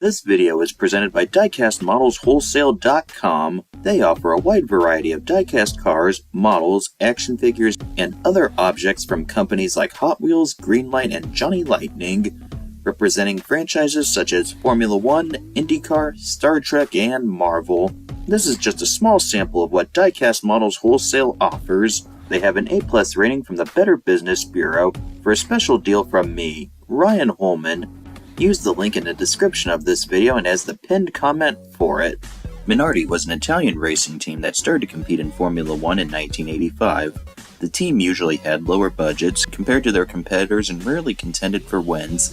This video is presented by DiecastModelsWholesale.com. They offer a wide variety of diecast cars, models, action figures, and other objects from companies like Hot Wheels, Greenlight, and Johnny Lightning, representing franchises such as Formula One, INDYCAR, Star Trek, and Marvel. This is just a small sample of what Diecast Models Wholesale offers. They have an A+ rating from the Better Business Bureau. For a special deal from me, Ryan Holman, use the link in the description of this video and as the pinned comment for it. Minardi was an Italian racing team that started to compete in Formula One in 1985. The team usually had lower budgets compared to their competitors and rarely contended for wins.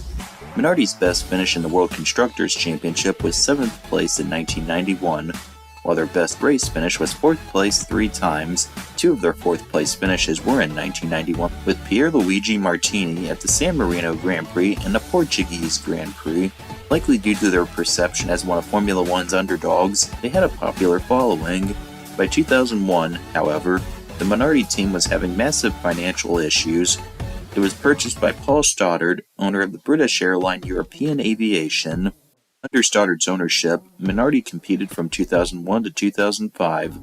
Minardi's best finish in the World Constructors' Championship was 7th place in 1991, while their best race finish was 4th place 3 times. 2 of their 4th place finishes were in 1991, with Pierluigi Martini at the San Marino Grand Prix and the Portuguese Grand Prix. Likely due to their perception as one of Formula One's underdogs, they had a popular following. By 2001, however, the Minardi team was having massive financial issues. It was purchased by Paul Stoddard, owner of the British airline European Aviation. Under Stoddard's ownership, Minardi competed from 2001 to 2005.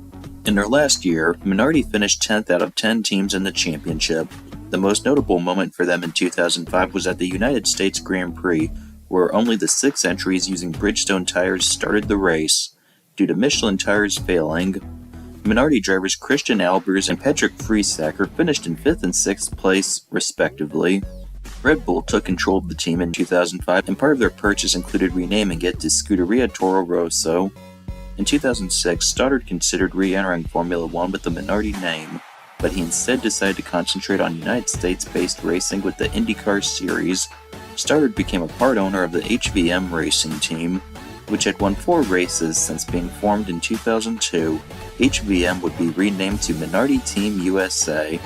In their last year, Minardi finished 10th out of 10 teams in the championship. The most notable moment for them in 2005 was at the United States Grand Prix, where only the 6 entries using Bridgestone tires started the race. Due to Michelin tires failing, Minardi drivers Christian Albers and Patrick Friesacker finished in 5th and 6th place, respectively. Red Bull took control of the team in 2005, and part of their purchase included renaming it to Scuderia Toro Rosso. In 2006, Stoddard considered re-entering Formula One with the Minardi name, but he instead decided to concentrate on United States-based racing with the INDYCAR Series. Stoddard became a part owner of the HVM racing team, which had won 4 races since being formed in 2002. HVM would be renamed to Minardi Team USA.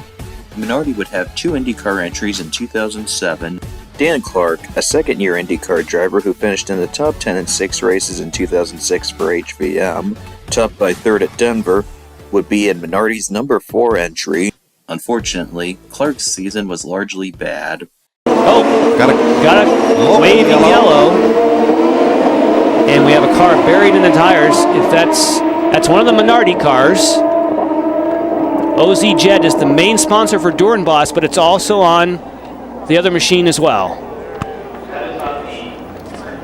Minardi would have 2 INDYCAR entries in 2007. Dan Clark, a second-year INDYCAR driver who finished in the top 10 in 6 races in 2006 for HVM, topped by 3rd at Denver, would be in Minardi's number 4 entry. Unfortunately, Clark's season was largely bad. Oh, got a waving yellow. And we have a car buried in the tires. If that's one of the Minardi cars. OZ Jet is the main sponsor for Doornbos, but it's also on the other machine as well.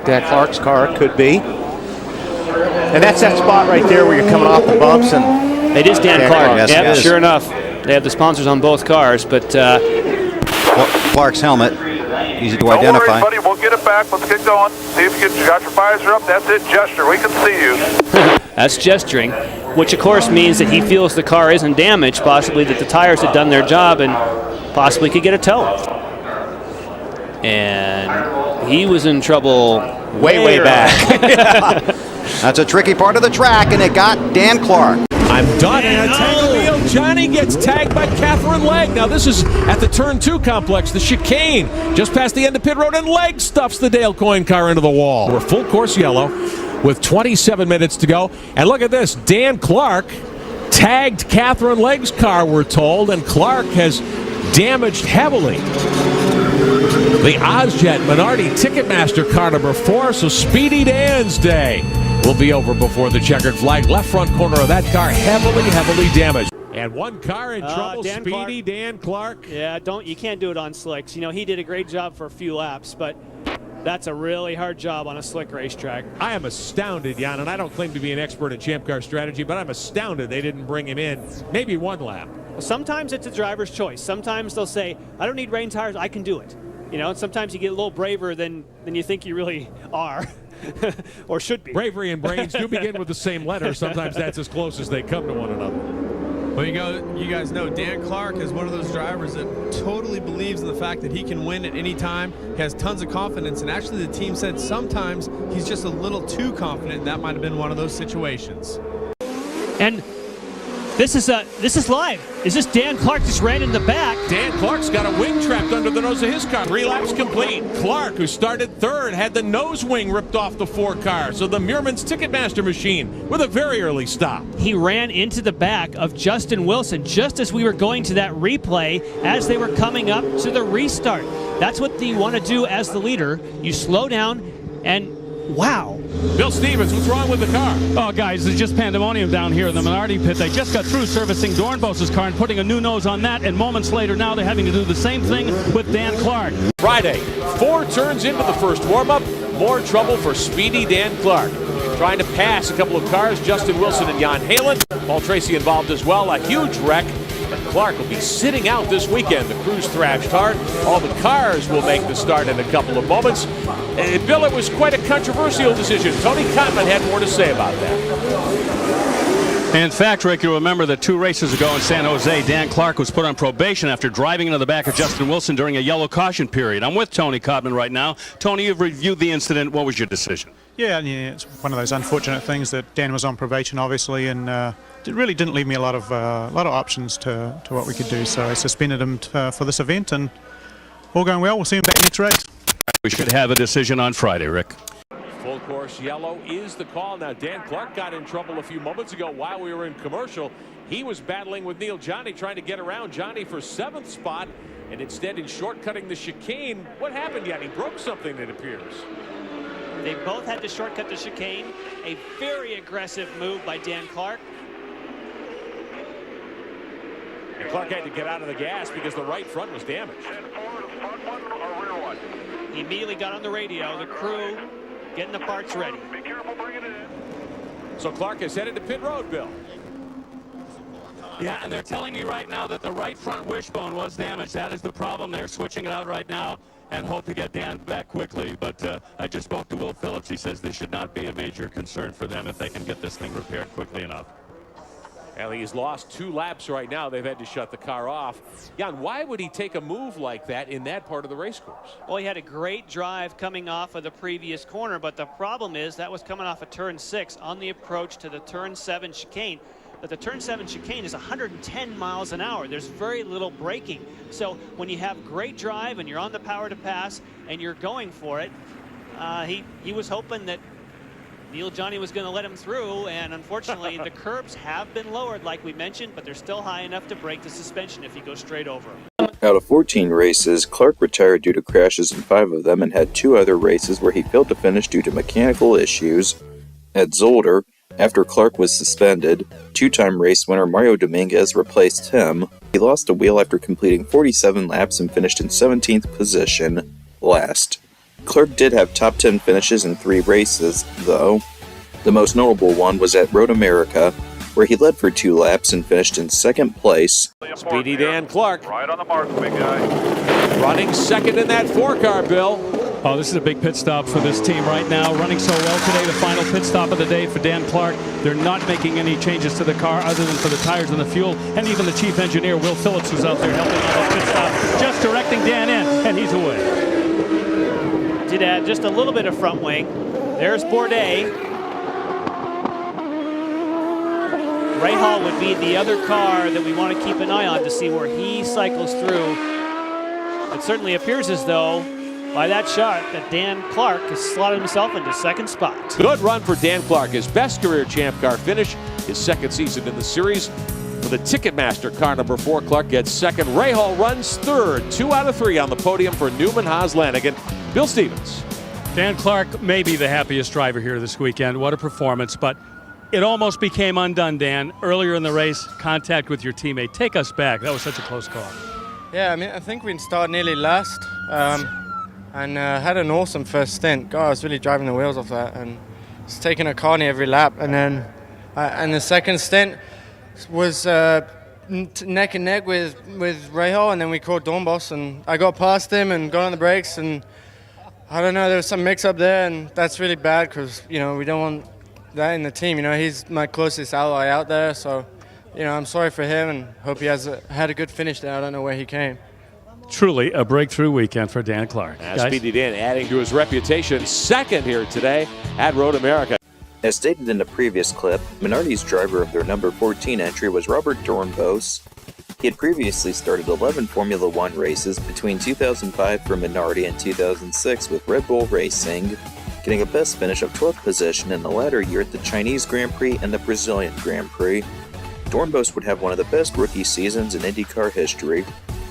Dan Clark's car could be. And that's that spot right there where you're coming off the bumps. And it is Dan Clark. Yes, yep, sure enough. They have the sponsors on both cars, but Clark's helmet, easy to identify. Don't worry, buddy. We'll get it back. Let's get going. See if you got your visor up. That's it. Gesture. We can see you. That's gesturing, which of course means that he feels the car isn't damaged, possibly that the tires had done their job and possibly could get a tow. And he was in trouble way back. That's a tricky part of the track, and it got Dan Clark. I'm done, and a tangle wheel. Johnny gets tagged by Catherine Legg. Now this is at the Turn 2 complex, the chicane, just past the end of pit road, and Legg stuffs the Dale Coyne car into the wall. We're full course yellow with 27 minutes to go. And look at this, Dan Clark tagged Catherine Legg's car, we're told, and Clark has damaged heavily the OzJet Minardi Ticketmaster car number 4, so Speedy Dan's day will be over before the checkered flag. Left front corner of that car heavily damaged. And one car in trouble, Speedy Dan Clark. Yeah, you can't do it on slicks. You know, he did a great job for a few laps, but that's a really hard job on a slick racetrack. I am astounded, Jan, and I don't claim to be an expert in Champ Car strategy, but I'm astounded they didn't bring him in maybe 1 lap. Well, sometimes it's a driver's choice. Sometimes they'll say, I don't need rain tires, I can do it. You know, and sometimes you get a little braver than you think you really are. Or should be. Bravery and brains do begin with the same letter. Sometimes that's as close as they come to one another. Well, you guys know Dan Clark is one of those drivers that totally believes in the fact that he can win at any time. He has tons of confidence, and actually the team said sometimes he's just a little too confident, and that might have been one of those situations. And this is live. Is this Dan Clark just ran in the back? Dan Clark's got a wing trapped under the nose of his car. 3 laps complete. Clark, who started 3rd, had the nose wing ripped off the 4 car. So the Muirman's Ticketmaster machine with a very early stop. He ran into the back of Justin Wilson just as we were going to that replay as they were coming up to the restart. That's what you want to do as the leader. You slow down and Wow. Bill Stevens, what's wrong with the car? Oh, guys, it's just pandemonium down here in the Minardi pit. They just got through servicing Dornbos's car and putting a new nose on that, and moments later now they're having to do the same thing with Dan Clark. Friday, 4 turns into the first warm-up. More trouble for speedy Dan Clark. Trying to pass a couple of cars, Justin Wilson and Jan Halen. Paul Tracy involved as well, a huge wreck. Clark will be sitting out this weekend. The crew's thrashed hard. All the cars will make the start in a couple of moments. Bill, it was quite a controversial decision. Tony Cotman had more to say about that. In fact, Rick, you'll remember that 2 races ago in San Jose, Dan Clark was put on probation after driving into the back of Justin Wilson during a yellow caution period. I'm with Tony Cotman right now. Tony, you've reviewed the incident. What was your decision? Yeah, it's one of those unfortunate things that Dan was on probation, obviously, and it really didn't leave me a lot of options to what we could do. So I suspended him for this event, and all going well. We'll see him back next race. We should have a decision on Friday, Rick. Full course yellow is the call. Now, Dan Clark got in trouble a few moments ago while we were in commercial. He was battling with Neil Johnny, trying to get around Johnny for 7th spot, and instead in shortcutting the chicane. What happened, Jan? He broke something, it appears. They both had to shortcut the chicane. A very aggressive move by Dan Clark. And Clark had to get out of the gas because the right front was damaged. He immediately got on the radio. The crew getting the parts ready. Be careful bringing it in. So Clark is headed to pit road, Bill. Yeah, and they're telling me right now that the right front wishbone was damaged. That is the problem. They're switching it out right now and hope to get Dan back quickly. But I just spoke to Will Phillips. He says this should not be a major concern for them if they can get this thing repaired quickly enough. And he's lost 2 laps right now. They've had to shut the car off. Jan, why would he take a move like that in that part of the race course? Well, he had a great drive coming off of the previous corner, but the problem is that was coming off of turn 6 on the approach to the turn 7 chicane. But the turn 7 chicane is 110 miles an hour. There's very little braking. So when you have great drive and you're on the power to pass and you're going for it, he was hoping that Neil Johnny was going to let him through, and unfortunately the curbs have been lowered like we mentioned, but they're still high enough to break the suspension if you go straight over. Out of 14 races, Clark retired due to crashes in 5 of them and had 2 other races where he failed to finish due to mechanical issues. At Zolder, after Clark was suspended, 2-time race winner Mario Dominguez replaced him. He lost a wheel after completing 47 laps and finished in 17th position, last. Clark did have top 10 finishes in 3 races, though. The most notable one was at Road America, where he led for 2 laps and finished in 2nd place. Speedy Dan Clark. Right on the mark, big guy. Running 2nd in that 4-car, Bill. Oh, this is a big pit stop for this team right now. Running so well today, the final pit stop of the day for Dan Clark. They're not making any changes to the car other than for the tires and the fuel. And even the chief engineer, Will Phillips, who's out there helping on that pit stop, just directing Dan in, and he's away. Did add just a little bit of front wing. There's Bourdais. Ray Hall would be the other car that we want to keep an eye on to see where he cycles through. It certainly appears as though by that shot that Dan Clark has slotted himself into 2nd spot. Good run for Dan Clark. His best career Champ Car finish, his 2nd season in the series. For the Ticketmaster car number 4, Clark gets 2nd. Ray Hall runs 3rd. 2 out of 3 on the podium for Newman Haas Lanigan. Bill Stevens. Dan Clark may be the happiest driver here this weekend. What a performance, but it almost became undone, Dan. Earlier in the race, contact with your teammate. Take us back. That was such a close call. Yeah, I mean, I think we started nearly last and had an awesome first stint. God, I was really driving the wheels off that and it's taking a carny every lap. And then and the second stint was neck and neck with Rahal, and then we caught Dornbos, and I got past him and got on the brakes, and I don't know, there was some mix-up there, and that's really bad because, you know, we don't want that in the team. You know, he's my closest ally out there, so, you know, I'm sorry for him and hope he had a good finish there. I don't know where he came. Truly a breakthrough weekend for Dan Clark. Speedy Dan adding to his reputation, 2nd here today at Road America. As stated in the previous clip, Minardi's driver of their number 14 entry was Robert Dornbos. He had previously started 11 Formula One races between 2005 for Minardi and 2006 with Red Bull Racing, getting a best finish of 12th position in the latter year at the Chinese Grand Prix and the Brazilian Grand Prix. Dornbos would have one of the best rookie seasons in IndyCar history.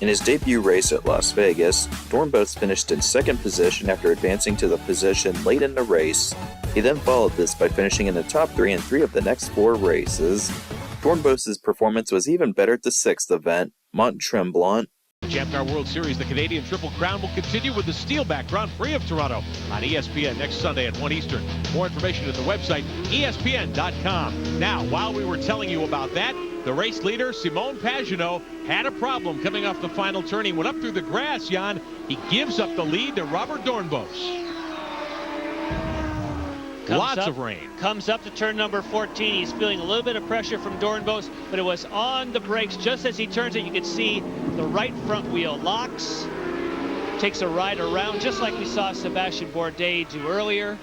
In his debut race at Las Vegas, Dornbos finished in second position after advancing to the position late in the race. He then followed this by finishing in the top 3 in 3 of the next 4 races. Dornbos' performance was even better at the 6th event, Mont Tremblant. Champ Car World Series, the Canadian Triple Crown will continue with the Steelback Grand Prix of Toronto on ESPN next Sunday at 1 Eastern. More information at the website, ESPN.com. Now, while we were telling you about that, the race leader, Simon Pagenaud, had a problem coming off the final turn. He went up through the grass, Jan. He gives up the lead to Robert Dornbos. Lots of rain. Comes up to turn number 14. He's feeling a little bit of pressure from Dornbos, but it was on the brakes. Just as he turns it, you can see the right front wheel locks. Takes a ride around, just like we saw Sébastien Bourdais do earlier.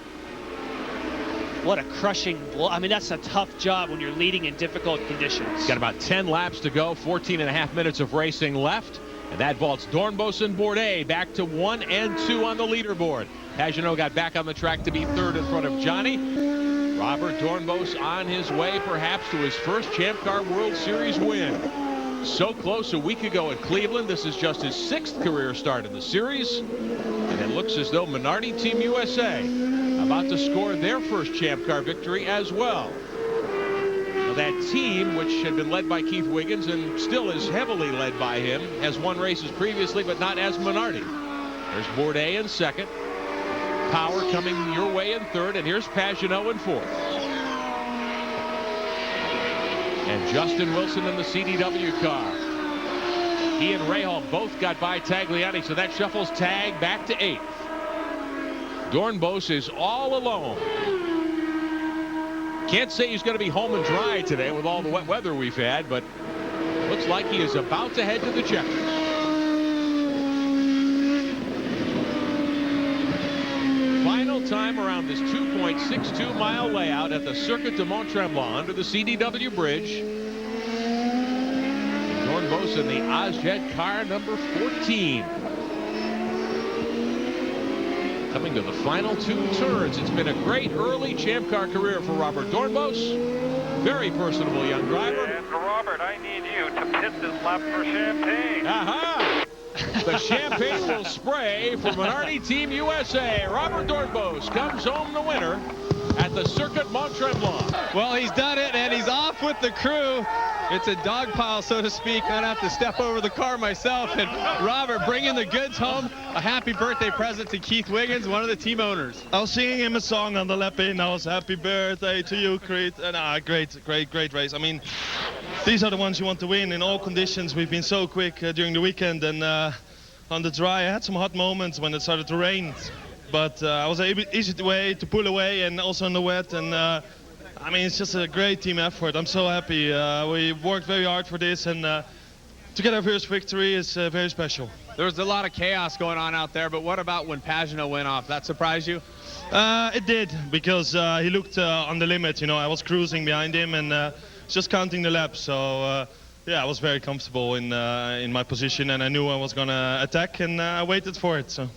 What a crushing blow. I mean, that's a tough job when you're leading in difficult conditions. Got about 10 laps to go, 14.5 minutes of racing left. And that vaults Dornbos and Bourdais back to 1 and 2 on the leaderboard. Pagenaud got back on the track to be third in front of Johnny. Robert Dornbos on his way perhaps to his first Champ Car World Series win. So close a week ago at Cleveland. This is just his 6th career start in the series. And it looks as though Minardi Team USA about to score their first Champ Car victory as well. Now that team, which had been led by Keith Wiggins and still is heavily led by him, has won races previously, but not as Minardi. There's Bourdais in second. Power coming your way in third, and here's Pagenaud in fourth. And Justin Wilson in the CDW car. He and Rahal both got by Tagliani, so that shuffles Tag back to 8th. Dornbos is all alone. Can't say he's going to be home and dry today with all the wet weather we've had, but looks like he is about to head to the checkers. Final time around this 2.62 mile layout at the Circuit de Mont Tremblant under the CDW bridge. And Dornbos in the ESPN car number 14. Coming to the final 2 turns. It's been a great early Champ Car career for Robert Dornbos. Very personable young driver. And Robert, I need you to pit this lap for champagne. Aha! The champagne will spray for Minardi Team USA. Robert Dornbos comes home the winner at the Circuit Mont Tremblant. Well, he's done it, and he's off with the crew. It's a dog pile, so to speak. I'm going to have to step over the car myself. And Robert bringing the goods home. A happy birthday present to Keith Wiggins, one of the team owners. I was singing him a song on the lap in. I was happy birthday to you, Creed. And great race. I mean, these are the ones you want to win in all conditions. We've been so quick during the weekend. And on the dry, I had some hot moments when it started to rain. But I was easy to pull away, and also in the wet. And I mean, it's just a great team effort. I'm so happy. We worked very hard for this, and to get our first victory is very special. There was a lot of chaos going on out there, but what about when Pagenaud went off? That surprised you? It did, because he looked on the limit. You know, I was cruising behind him and just counting the laps. So yeah, I was very comfortable in my position, and I knew I was gonna attack, and I waited for it. So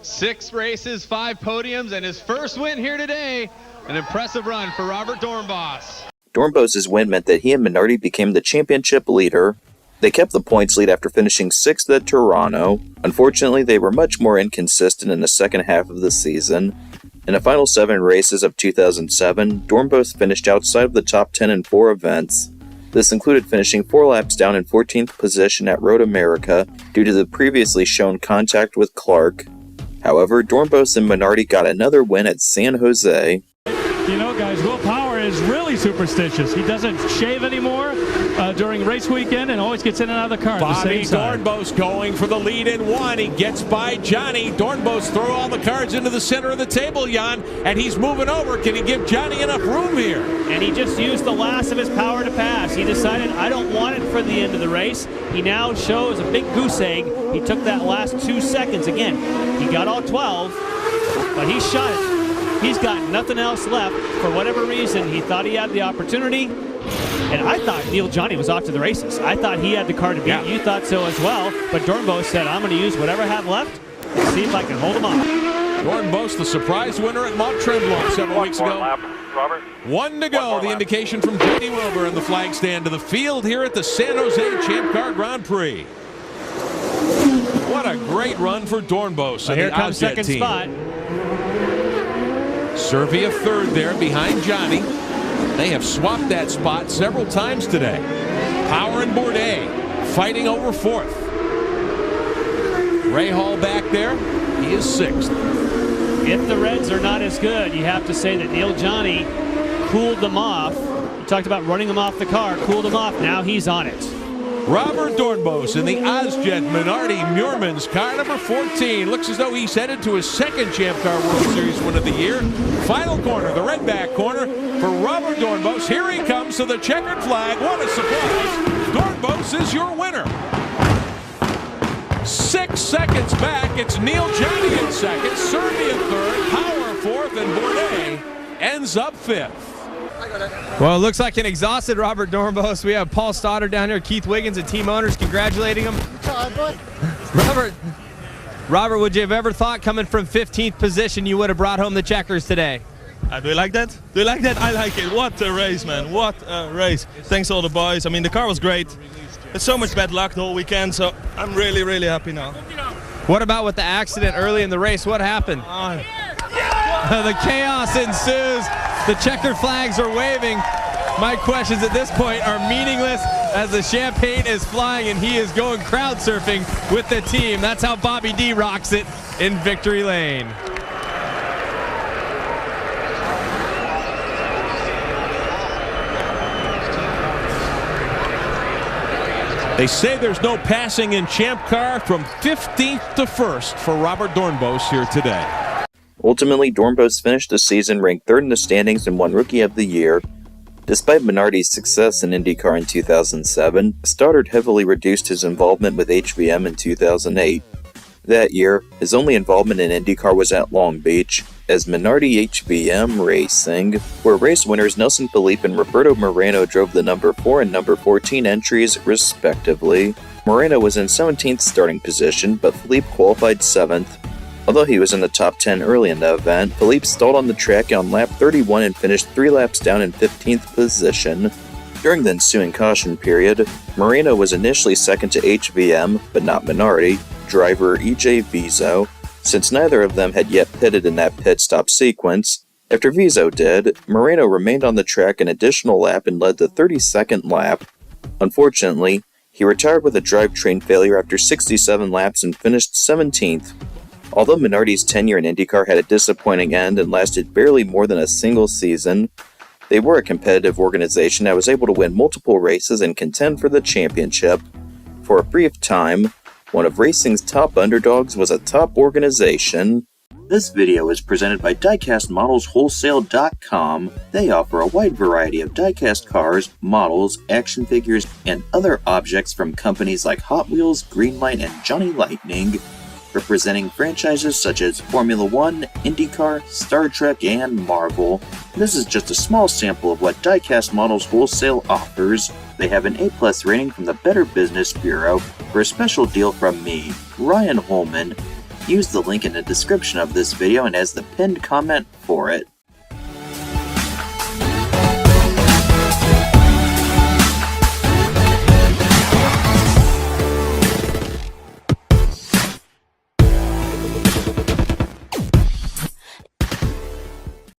6 races, 5 podiums, and his first win here today. An impressive run for Robert Dornbos. Dornbos' win meant that he and Minardi became the championship leader. They kept the points lead after finishing 6th at Toronto. Unfortunately, they were much more inconsistent in the second half of the season. In the final 7 races of 2007, Dornbos finished outside of the top 10 in 4 events. This included finishing 4 laps down in 14th position at Road America due to the previously shown contact with Clark. However, Dornbos and Minardi got another win at San Jose. You know, guys, Will Power is really superstitious. He doesn't shave anymore during race weekend and always gets in and out of the car. Bobby Dornbos going for the lead in 1. He gets by Johnny. Dornbos throw all the cards into the center of the table, Jan, and he's moving over. Can he give Johnny enough room here? And he just used the last of his power to pass. He decided, I don't want it for the end of the race. He now shows a big goose egg. He took that last 2 seconds. Again, he got all 12, but he shot it. He's got nothing else left. For whatever reason, he thought he had the opportunity. And I thought Neil Johnny was off to the races. I thought he had the car to beat. Yeah. You thought so as well. But Dornbos said, I'm going to use whatever I have left and see if I can hold him off. Dornbos, the surprise winner at Mont Tremblant several weeks ago. Lap, Robert. 1 to go. The indication from J.D. Wilbur in the flag stand to the field here at the San Jose Champ Car Grand Prix. What a great run for Dornbos. So here comes second team. spot. Servia third there behind Johnny. They have swapped that spot several times today. Power and Bourdais fighting over fourth. Ray Hall back there. He is sixth. If the Reds are not as good, you have to say that Neil Johnny cooled them off. We talked about running them off the car, cooled them off. Now he's on it. Robert Dornbos in the Ozjet Minardi Muirman's car number 14. Looks as though he's headed to his second Champ Car World Series win of the year. Final corner, the red back corner for Robert Dornbos. Here he comes to the checkered flag. What a surprise. Dornbos is your winner. 6 seconds back, it's Neil Johnny in second, Servia third, Power fourth, and Bourdais ends up fifth. Well, it looks like an exhausted Robert Dornbos. We have Paul Stoddard down here, Keith Wiggins, and team owners congratulating him. Robert, would you have ever thought coming from 15th position you would have brought home the checkers today? Do you like that? Do you like that? I like it. What a race, man. What a race. Thanks all the boys. I mean, the car was great. It's so much bad luck the whole weekend, so I'm really, really happy now. What about with the accident early in the race? What happened? The chaos ensues. The checkered flags are waving. My questions at this point are meaningless as the champagne is flying and he is going crowd surfing with the team. That's how Bobby D rocks it in victory lane. They say there's no passing in Champ Car from 15th to 1st for Robert Dornbos here today. Ultimately, Dornbos finished the season ranked third in the standings and won Rookie of the Year. Despite Minardi's success in IndyCar in 2007, Stoddard heavily reduced his involvement with HVM in 2008. That year, his only involvement in IndyCar was at Long Beach, as Minardi HVM Racing, where race winners Nelson Philippe and Roberto Moreno drove the number 4 and number 14 entries, respectively. Moreno was in 17th starting position, but Philippe qualified 7th. Although he was in the top 10 early in the event, Philippe stalled on the track on lap 31 and finished 3 laps down in 15th position. During the ensuing caution period, Moreno was initially second to HVM, but not Minardi, driver EJ Vizo, since neither of them had yet pitted in that pit stop sequence. After Vizo did, Moreno remained on the track an additional lap and led the 32nd lap. Unfortunately, he retired with a drivetrain failure after 67 laps and finished 17th. Although Minardi's tenure in IndyCar had a disappointing end and lasted barely more than a single season, they were a competitive organization that was able to win multiple races and contend for the championship. For a brief time, one of racing's top underdogs was a top organization. This video is presented by DiecastModelsWholesale.com. They offer a wide variety of diecast cars, models, action figures, and other objects from companies like Hot Wheels, Greenlight, and Johnny Lightning, representing franchises such as Formula One, IndyCar, Star Trek, and Marvel. This is just a small sample of what Diecast Models Wholesale offers. They have an A+ rating from the Better Business Bureau. For a special deal from me, Ryan Holman, use the link in the description of this video and as the pinned comment for it.